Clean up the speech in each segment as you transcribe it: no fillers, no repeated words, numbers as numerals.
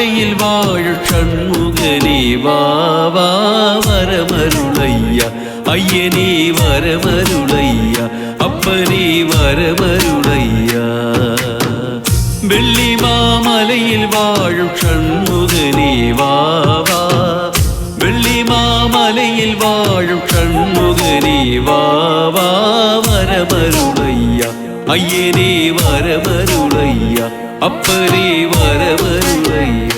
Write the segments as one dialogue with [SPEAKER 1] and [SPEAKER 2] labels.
[SPEAKER 1] മലയിൽ വാഴും ഷൺമുഖനേ വാ വാ വരമരുളയ്യ അയ്യനേ വരമരുളയ്യ അപ്പനേ വരമരുളയ്യ വെള്ളിമാമലയിൽ വാഴും ഷൺമുഖനേ വാ വാ വെള്ളിമാമലയിൽ വാഴും ഷൺമുഖനേ വാ വാ വരമരുളയ്യ അയ്യനേ വരമരുളയ്യ അപ്പനേ വരമരുളയ്യ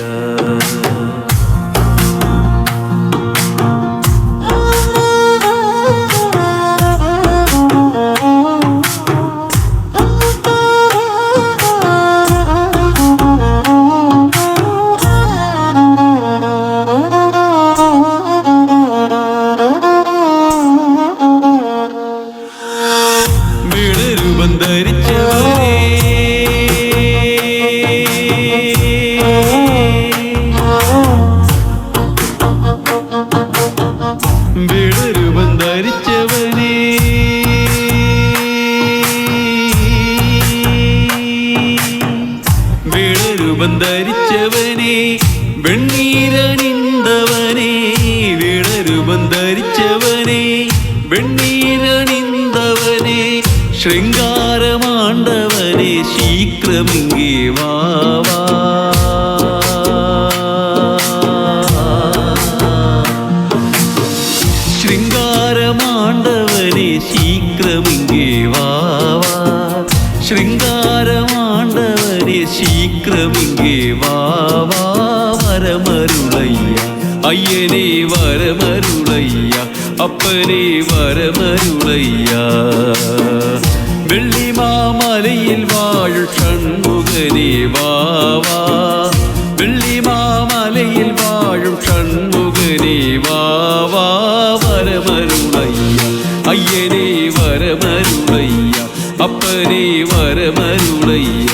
[SPEAKER 1] ധരിച്ചവനെ വെണ്ണീരണിന്തവനെ വീണരൂപം ധരിച്ചവനെ വെണ്ണീരണിന്തവനെ ശൃംഗാരമാണ്ടവനെ ശീഘ്രമിങ്ങി വാ വാ ശൃംഗാരമാണ്ടവനെ ശീഘ്രമിങ്ങി വാ വാ ശൃംഗാരമാണ്ടവനെ ശീഘ്രമിങ്ങി വാ വാ വരമരുളയ്യ അയ്യനേ വരമരുളയ്യ അപ്പനേ വരമരുളയ്യ വെള്ളിമാമലയിൽ വാഴും ഷൺമുഖനേ വാ വാ വെള്ളിമാമലയിൽ വാഴും ഷൺമുഖനേ വാ വാ വരമരുളയ്യ അയ്യനേ വരമരുളയ്യ അപ്പനേ വരമരുളയ്യ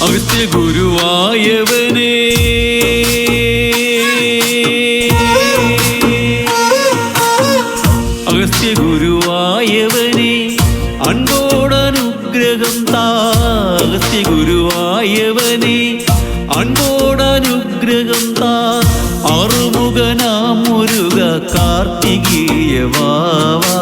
[SPEAKER 1] അഗസ്ത്യ ഗുരുവായവനേ അഗസ്ത്യ ഗുരുവായവനേ അൻപോടനുഗ്രഹം താ അഗസ്ത്യ ഗുരുവായവനേ അൻപോടനുഗ്രഹം താ അറുമുഖനാം മുരുക കാർത്തികേയ വാ വാ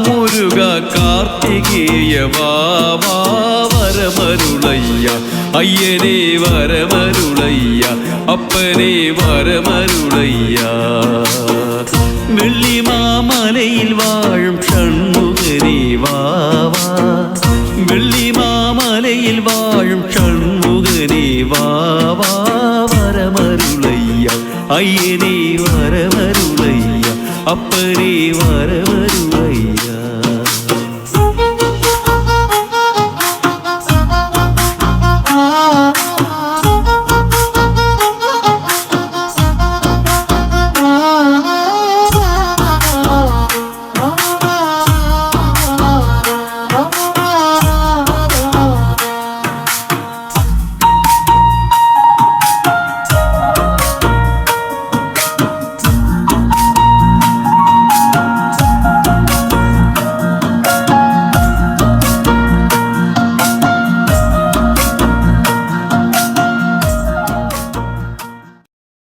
[SPEAKER 1] മുരുക കാർത്തികേയ വാ വാ വരമരുളയ്യ അയ്യനേ വരമരുളയ്യ അപ്പനേ വരമരുളയ്യ വെള്ളിമാമലയിൽ വാഴും ഷൺമുഖനേ വാ വാ വെള്ളിമാമലയിൽ വാഴും ഷൺമുഖനേ വാ വാ വരമരുളയ്യ അയ്യനേ വരമരുളയ്യ അപ്പനേ വരമരുളയ്യ